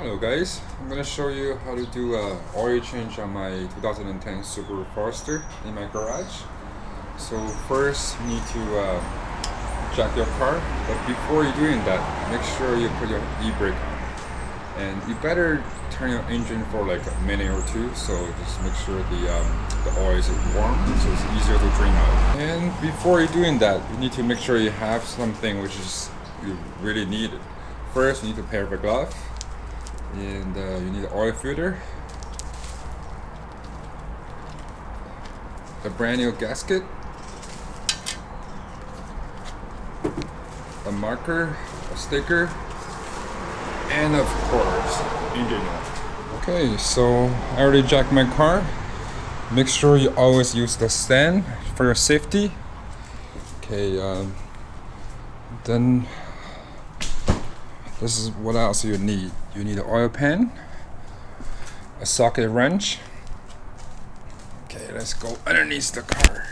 Hello guys, I'm gonna show you how to do a oil change on my 2010 Subaru Forester in my garage. So first you need to jack your car, but before you're doing that, make sure you put your e-brake on. And you better turn your engine for like a minute or two, so just make sure the oil is warm so it's easier to drain out. And before you're doing that, you need to make sure you have something which is you really need it. First you need a pair of gloves. And you need an oil filter, a brand new gasket, a marker, a sticker, and of course engine oil. Okay, so I already jacked my car. Make sure you always use the stand for your safety. Okay, then this is what else you need. You need an oil pan, a socket wrench. Okay, let's go underneath the car.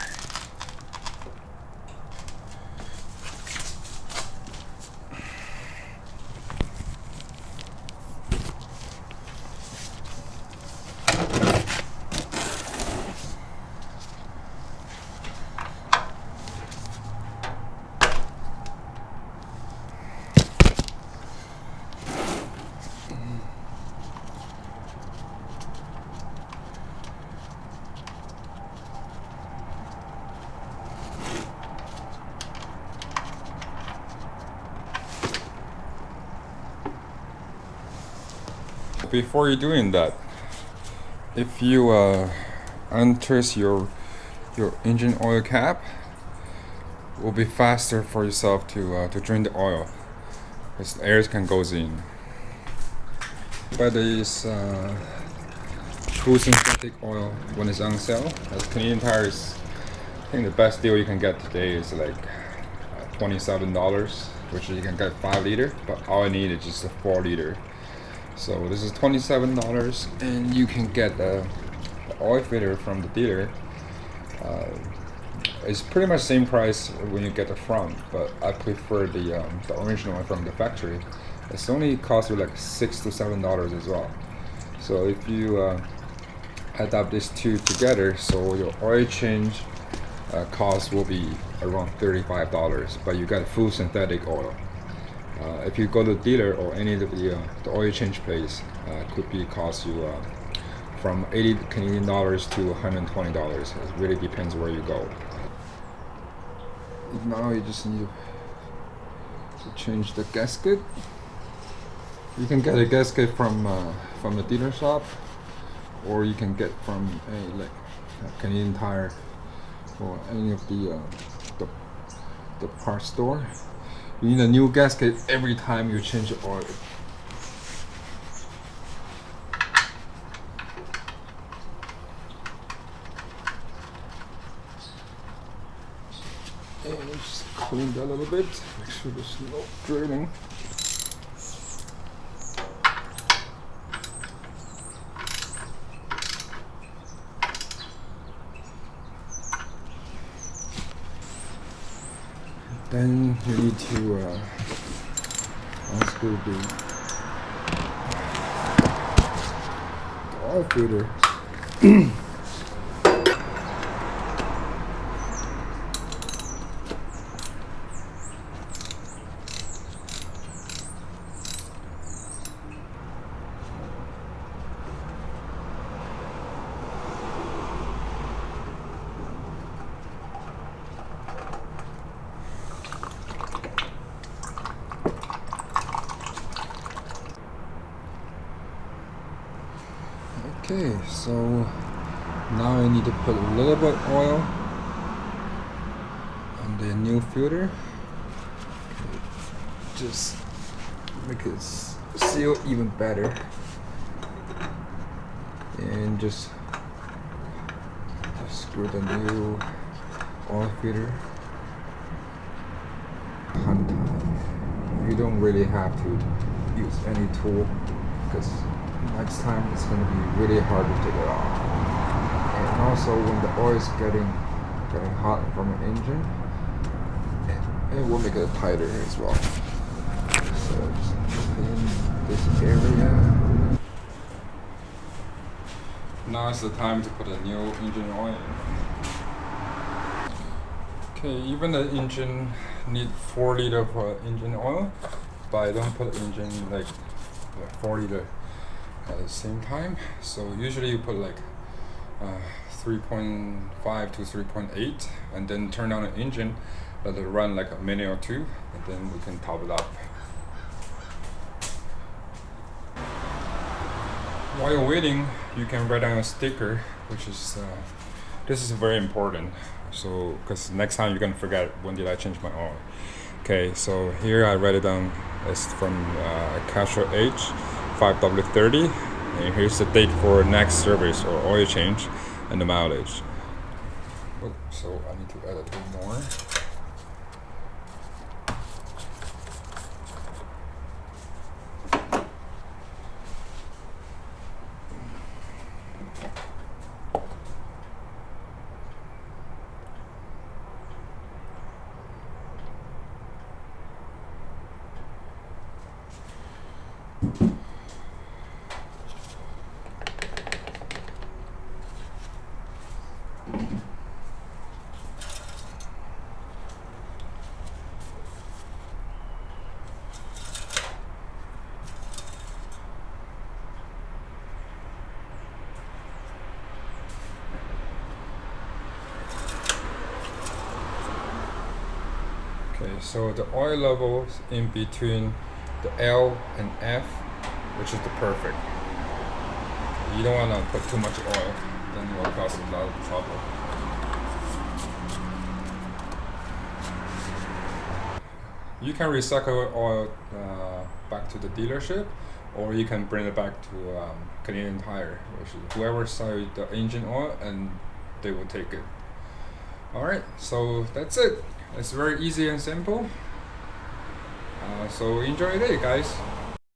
Before you're doing that, if you untwist your engine oil cap, it will be faster for yourself to drain the oil, because the air can goes in. But there is true synthetic oil when it's on sale. As Canadian Tires, I think the best deal you can get today is like $27, which you can get 5 liter, but all I need is just a 4 liter. So this is $27, and you can get the oil filter from the dealer. It's pretty much same price when you get the front, but I prefer the original one from the factory. It's only costs you like $6 to $7 as well. So if you add up these two together, so your oil change cost will be around $35, but you got full synthetic oil. If you go to the dealer or any of the oil change place, could be cost you from 80 Canadian dollars to $120. It really depends where you go. Now you just need to change the gasket. You can get a gasket from the dealer shop, or you can get from a Canadian Tire or any of the parts store. You need a new gasket every time you change the oil. And just clean that a little bit, make sure there's no draining. Then you need to unscrew the oil filter. Okay, so now I need to put a little bit of oil on the new filter. Just make it seal even better, and just screw the new oil filter on time. You don't really have to use any tool, because next time it's going to be really hard to take it off. And also when the oil is getting hot from an engine, it will make it tighter as well. So just clean this area. Now is the time to put a new engine oil in. Okay, even the engine need 4 liter of engine oil, but I don't put engine like 4 liter at the same time. So usually you put like 3.5 to 3.8 and then turn on the engine, let it run like a minute or two, and then we can top it up. While you're waiting, you can write down a sticker, which is this is very important. So, because next time you're gonna forget when did I change my oil. Okay, so here I write it down. It's from Castro H 5W30, and here's the date for next service or oil change and the mileage. Oh, so I need to add a bit more. Okay, so the oil levels in between the L and F, which is the perfect. You don't want to put too much oil, then it will cause a lot of trouble. You can recycle oil back to the dealership, or you can bring it back to Canadian Tire, which is whoever sells the engine oil, and they will take it. Alright, so that's it. It's very easy and simple. So enjoy your day, guys.